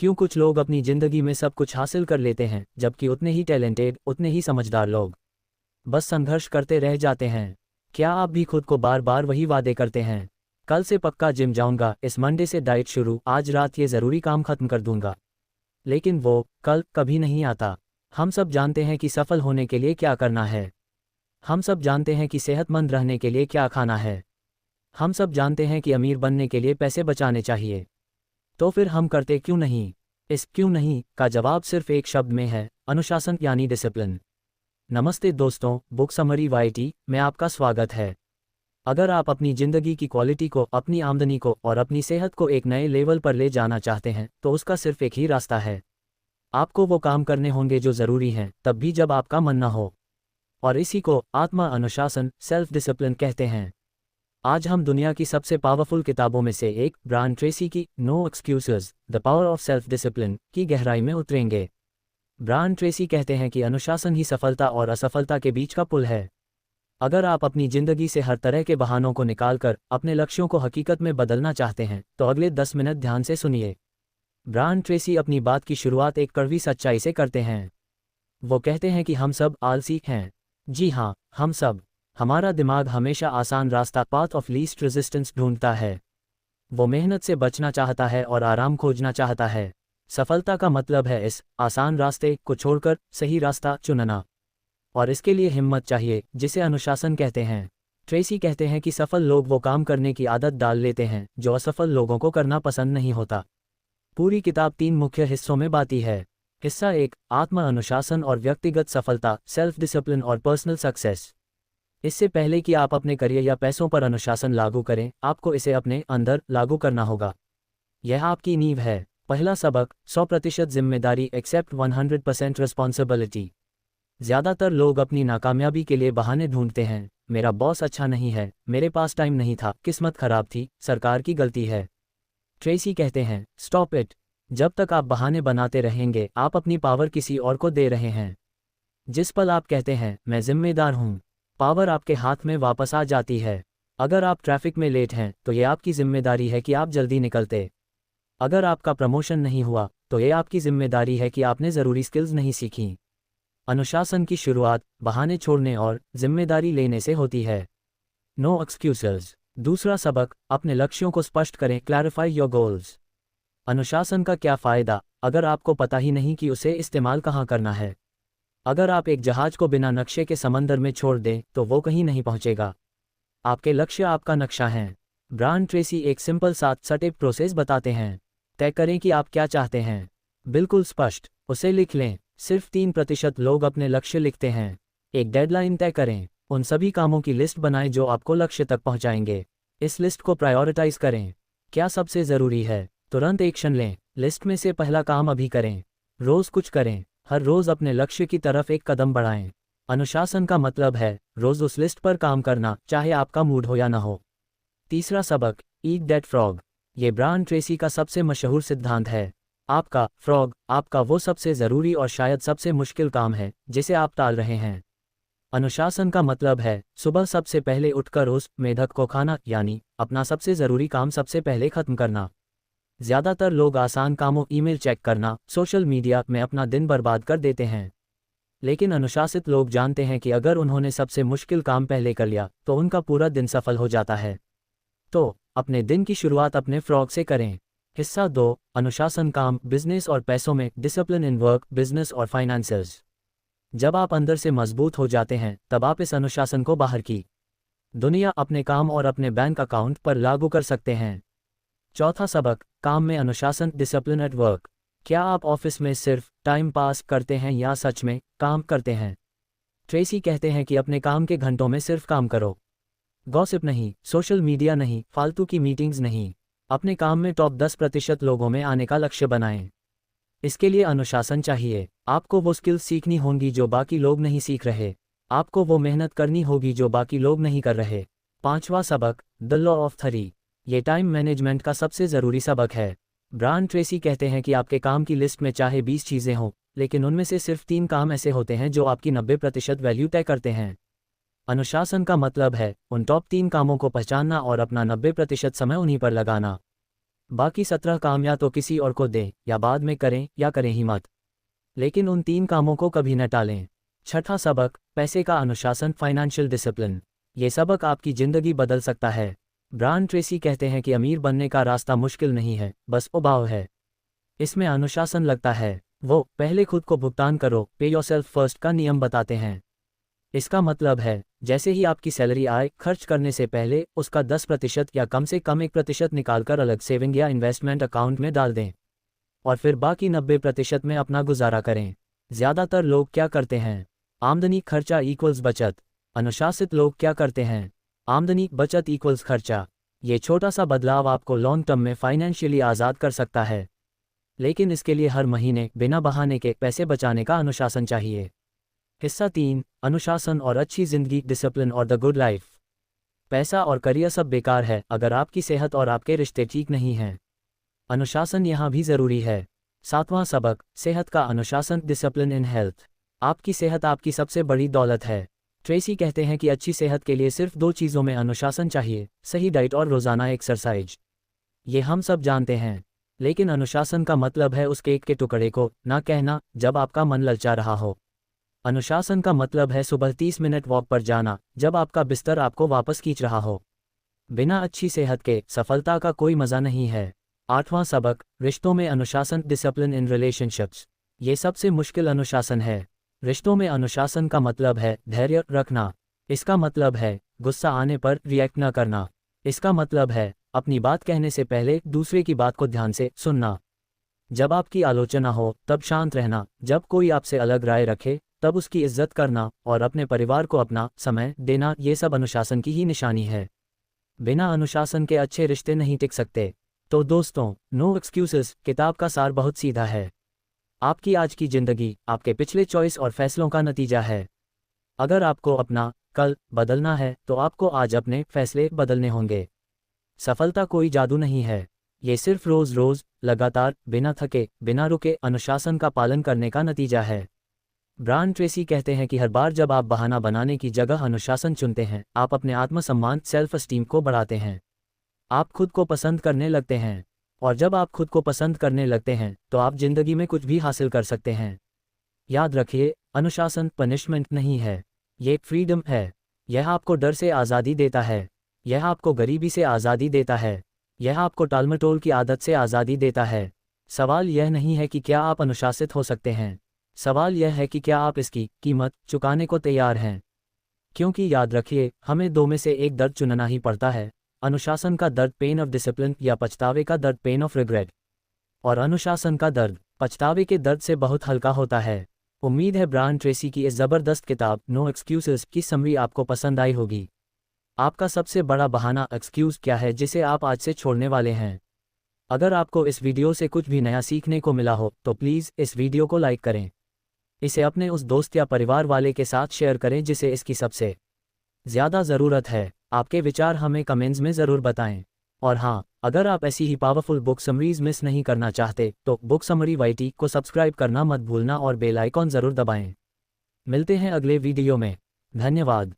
क्यों कुछ लोग अपनी जिंदगी में सब कुछ हासिल कर लेते हैं जबकि उतने ही टैलेंटेड, उतने ही समझदार लोग बस संघर्ष करते रह जाते हैं। क्या आप भी खुद को बार बार वही वादे करते हैं, कल से पक्का जिम जाऊंगा, इस मंडे से डाइट शुरू, आज रात ये ज़रूरी काम खत्म कर दूंगा, लेकिन वो कल कभी नहीं आता। हम सब जानते हैं कि सफल होने के लिए क्या करना है। हम सब जानते हैं कि सेहतमंद रहने के लिए क्या खाना है। हम सब जानते हैं कि अमीर बनने के लिए पैसे बचाने चाहिए। तो फिर हम करते क्यों नहीं? इस क्यों नहीं का जवाब सिर्फ एक शब्द में है, अनुशासन यानी डिसिप्लिन। नमस्ते दोस्तों, बुक समरी वाईटी में आपका स्वागत है। अगर आप अपनी ज़िंदगी की क्वालिटी को, अपनी आमदनी को और अपनी सेहत को एक नए लेवल पर ले जाना चाहते हैं तो उसका सिर्फ एक ही रास्ता है। आपको वो काम करने होंगे जो ज़रूरी हैं, तब भी जब आपका मन न हो। और इसी को आत्मा अनुशासन, सेल्फ डिसिप्लिन कहते हैं। आज हम दुनिया की सबसे पावरफुल किताबों में से एक, ब्रायन ट्रेसी की no excuses, the power of self discipline की गहराई में उतरेंगे। ब्रायन ट्रेसी कहते हैं कि अनुशासन ही सफलता और असफलता के बीच का पुल है। अगर आप अपनी ज़िंदगी से हर तरह के बहानों को निकालकर अपने लक्ष्यों को हकीकत में बदलना चाहते हैं तो अगले 10 मिनट ध्यान से सुनिए। ब्रायन ट्रेसी अपनी बात की शुरुआत एक कड़वी सच्चाई से करते हैं। वो कहते हैं कि हम सब आलसी हैं। जी हाँ, हम सब। हमारा दिमाग हमेशा आसान रास्ता, पाथ ऑफ लीस्ट रेजिस्टेंस ढूंढता है। वो मेहनत से बचना चाहता है और आराम खोजना चाहता है। सफलता का मतलब है इस आसान रास्ते को छोड़कर सही रास्ता चुनना, और इसके लिए हिम्मत चाहिए, जिसे अनुशासन कहते हैं। ट्रेसी कहते हैं कि सफल लोग वो काम करने की आदत डाल लेते हैं जो असफल लोगों को करना पसंद नहीं होता। पूरी किताब 3 मुख्य हिस्सों में बांटी है। हिस्सा 1, आत्म अनुशासन और व्यक्तिगत सफलता, सेल्फ डिसिप्लिन और पर्सनल सक्सेस। इससे पहले कि आप अपने करियर या पैसों पर अनुशासन लागू करें, आपको इसे अपने अंदर लागू करना होगा। यह आपकी नींव है। पहला सबक, 100% जिम्मेदारी, एक्सेप्ट 100% रिस्पॉन्सिबिलिटी। ज़्यादातर लोग अपनी नाकामयाबी के लिए बहाने ढूंढते हैं। मेरा बॉस अच्छा नहीं है, मेरे पास टाइम नहीं था, किस्मत खराब थी, सरकार की गलती है। ट्रेसी कहते हैं, स्टॉप इट। जब तक आप बहाने बनाते रहेंगे, आप अपनी पावर किसी और को दे रहे हैं। जिस पल आप कहते हैं मैं जिम्मेदार हूँ, पावर आपके हाथ में वापस आ जाती है। अगर आप ट्रैफिक में लेट हैं तो ये आपकी जिम्मेदारी है कि आप जल्दी निकलते। अगर आपका प्रमोशन नहीं हुआ तो ये आपकी जिम्मेदारी है कि आपने ज़रूरी स्किल्स नहीं सीखी। अनुशासन की शुरुआत बहाने छोड़ने और जिम्मेदारी लेने से होती है। No excuses. दूसरा सबक, अपने लक्ष्यों को स्पष्ट करें, क्लैरिफाई योर गोल्स। अनुशासन का क्या फ़ायदा अगर आपको पता ही नहीं कि उसे इस्तेमाल कहाँ करना है? अगर आप एक जहाज को बिना नक्शे के समंदर में छोड़ दें तो वो कहीं नहीं पहुंचेगा। आपके लक्ष्य आपका नक्शा हैं। ब्रायन ट्रेसी एक सिंपल सात स्टेप प्रोसेस बताते हैं। तय करें कि आप क्या चाहते हैं, बिल्कुल स्पष्ट, उसे लिख लें। सिर्फ 3% लोग अपने लक्ष्य लिखते हैं। एक डेडलाइन तय करें, उन सभी कामों की लिस्ट बनाएं जो आपको लक्ष्य तक पहुंचाएंगे। इस लिस्ट को प्रायोरिटाइज करें। क्या सबसे ज़रूरी है? तुरंत एक्शन लें। लिस्ट में से पहला काम अभी करें। रोज़ कुछ करें, हर रोज़ अपने लक्ष्य की तरफ एक कदम बढ़ाएं। अनुशासन का मतलब है रोज़ उस लिस्ट पर काम करना, चाहे आपका मूड हो या ना हो। तीसरा सबक, ईट दैट फ्रॉग। ये ब्रायन ट्रेसी का सबसे मशहूर सिद्धांत है। आपका फ्रॉग, आपका वो सबसे ज़रूरी और शायद सबसे मुश्किल काम है जिसे आप टाल रहे हैं। अनुशासन का मतलब है सुबह सबसे पहले उठकर उस मेढक को खाना, यानी अपना सबसे ज़रूरी काम सबसे पहले ख़त्म करना। ज़्यादातर लोग आसान कामों, ईमेल चेक करना, सोशल मीडिया में अपना दिन बर्बाद कर देते हैं। लेकिन अनुशासित लोग जानते हैं कि अगर उन्होंने सबसे मुश्किल काम पहले कर लिया तो उनका पूरा दिन सफल हो जाता है। तो अपने दिन की शुरुआत अपने फ्रॉग से करें। हिस्सा 2, अनुशासन काम, बिजनेस और पैसों में, डिसिप्लिन इन वर्क, बिजनेस और फाइनेंसेस। जब आप अंदर से मजबूत हो जाते हैं तब आप इस अनुशासन को बाहर की दुनिया, अपने काम और अपने बैंक अकाउंट पर लागू कर सकते हैं। चौथा सबक, काम में अनुशासन, डिसिप्लिन एट वर्क। क्या आप ऑफिस में सिर्फ टाइम पास करते हैं या सच में काम करते हैं? ट्रेसी कहते हैं कि अपने काम के घंटों में सिर्फ काम करो। गॉसिप नहीं, सोशल मीडिया नहीं, फालतू की मीटिंग्स नहीं। अपने काम में टॉप 10% लोगों में आने का लक्ष्य बनाएं। इसके लिए अनुशासन चाहिए। आपको वो स्किल्स सीखनी होंगी जो बाकी लोग नहीं सीख रहे। आपको वो मेहनत करनी होगी जो बाकी लोग नहीं कर रहे। पांचवा सबक, द लॉ ऑफ 3। ये टाइम मैनेजमेंट का सबसे ज़रूरी सबक है। ब्रायन ट्रेसी कहते हैं कि आपके काम की लिस्ट में चाहे 20 चीज़ें हों, लेकिन उनमें से सिर्फ 3 काम ऐसे होते हैं जो आपकी 90% वैल्यू तय करते हैं। अनुशासन का मतलब है उन टॉप 3 कामों को पहचानना और अपना 90% समय उन्हीं पर लगाना। बाकी 17 काम या तो किसी और को दें या बाद में करें या करें ही मत, लेकिन उन 3 कामों को कभी न टालें। छठा सबक, पैसे का अनुशासन, फाइनेंशियल डिसिप्लिन। ये सबक आपकी ज़िंदगी बदल सकता है। ब्रायन ट्रेसी कहते हैं कि अमीर बनने का रास्ता मुश्किल नहीं है, बस उबाऊ है। इसमें अनुशासन लगता है। वो पहले खुद को भुगतान करो, पे योरसेल्फ फर्स्ट का नियम बताते हैं। इसका मतलब है, जैसे ही आपकी सैलरी आए, खर्च करने से पहले उसका 10% या कम से कम 1% निकालकर अलग सेविंग या इन्वेस्टमेंट अकाउंट में डाल दें, और फिर बाकी 90% में अपना गुजारा करें। ज़्यादातर लोग क्या करते हैं? आमदनी खर्चा इक्वल्स बचत। अनुशासित लोग क्या करते हैं? आमदनी बचत इक्वल्स खर्चा। ये छोटा सा बदलाव आपको लॉन्ग टर्म में फाइनेंशियली आज़ाद कर सकता है, लेकिन इसके लिए हर महीने बिना बहाने के पैसे बचाने का अनुशासन चाहिए। हिस्सा 3, अनुशासन और अच्छी ज़िंदगी, डिसिप्लिन और द गुड लाइफ। पैसा और करियर सब बेकार है अगर आपकी सेहत और आपके रिश्ते ठीक नहीं हैं। अनुशासन यहाँ भी ज़रूरी है। 7वां सबक, सेहत का अनुशासन, डिसिप्लिन इन हेल्थ। आपकी सेहत आपकी सबसे बड़ी दौलत है। ट्रेसी कहते हैं कि अच्छी सेहत के लिए सिर्फ 2 चीज़ों में अनुशासन चाहिए, सही डाइट और रोज़ाना एक्सरसाइज। ये हम सब जानते हैं, लेकिन अनुशासन का मतलब है उस केक के टुकड़े को ना कहना जब आपका मन ललचा रहा हो। अनुशासन का मतलब है सुबह 30 मिनट वॉक पर जाना जब आपका बिस्तर आपको वापस खींच रहा हो। बिना अच्छी सेहत के सफलता का कोई मज़ा नहीं है। 8वां सबक, रिश्तों में अनुशासन, डिसिप्लिन इन रिलेशनशिप्स। ये सबसे मुश्किल अनुशासन है। रिश्तों में अनुशासन का मतलब है धैर्य रखना। इसका मतलब है गुस्सा आने पर रिएक्ट न करना। इसका मतलब है अपनी बात कहने से पहले दूसरे की बात को ध्यान से सुनना। जब आपकी आलोचना हो तब शांत रहना। जब कोई आपसे अलग राय रखे तब उसकी इज्जत करना और अपने परिवार को अपना समय देना, ये सब अनुशासन की ही निशानी है। बिना अनुशासन के अच्छे रिश्ते नहीं टिक सकते। तो दोस्तों, नो एक्सक्यूजेस किताब का सार बहुत सीधा है। आपकी आज की ज़िंदगी आपके पिछले चॉइस और फैसलों का नतीजा है। अगर आपको अपना कल बदलना है तो आपको आज अपने फैसले बदलने होंगे। सफलता कोई जादू नहीं है, ये सिर्फ रोज़ रोज़ लगातार बिना थके बिना रुके अनुशासन का पालन करने का नतीजा है। ब्रायन ट्रेसी कहते हैं कि हर बार जब आप बहाना बनाने की जगह अनुशासन चुनते हैं, आप अपने आत्मसम्मान सेल्फ एस्टीम को बढ़ाते हैं। आप खुद को पसंद करने लगते हैं, और जब आप खुद को पसंद करने लगते हैं तो आप ज़िंदगी में कुछ भी हासिल कर सकते हैं। याद रखिए, अनुशासन पनिशमेंट नहीं है, ये फ्रीडम है। यह आपको डर से आज़ादी देता है, यह आपको गरीबी से आज़ादी देता है, यह आपको टालमटोल की आदत से आज़ादी देता है। सवाल यह नहीं है कि क्या आप अनुशासित हो सकते हैं, सवाल यह है कि क्या आप इसकी कीमत चुकाने को तैयार हैं। क्योंकि याद रखिए, हमें 2 में से एक दर्द चुनना ही पड़ता है, अनुशासन का दर्द पेन ऑफ डिसिप्लिन या पछतावे का दर्द पेन ऑफ रिग्रेट। और अनुशासन का दर्द पछतावे के दर्द से बहुत हल्का होता है। उम्मीद है ब्रायन ट्रेसी की इस ज़बरदस्त किताब नो एक्सक्यूजेस की समरी आपको पसंद आई होगी। आपका सबसे बड़ा बहाना एक्सक्यूज़ क्या है जिसे आप आज से छोड़ने वाले हैं? अगर आपको इस वीडियो से कुछ भी नया सीखने को मिला हो तो प्लीज़ इस वीडियो को लाइक करें। इसे अपने उस दोस्त या परिवार वाले के साथ शेयर करें जिसे इसकी सबसे ज़्यादा ज़रूरत है। आपके विचार हमें कमेंट्स में ज़रूर बताएं। और हाँ, अगर आप ऐसी ही पावरफुल बुक समरीज मिस नहीं करना चाहते तो बुक समरी YT को सब्सक्राइब करना मत भूलना और बेल आइकॉन ज़रूर दबाएं। मिलते हैं अगले वीडियो में। धन्यवाद।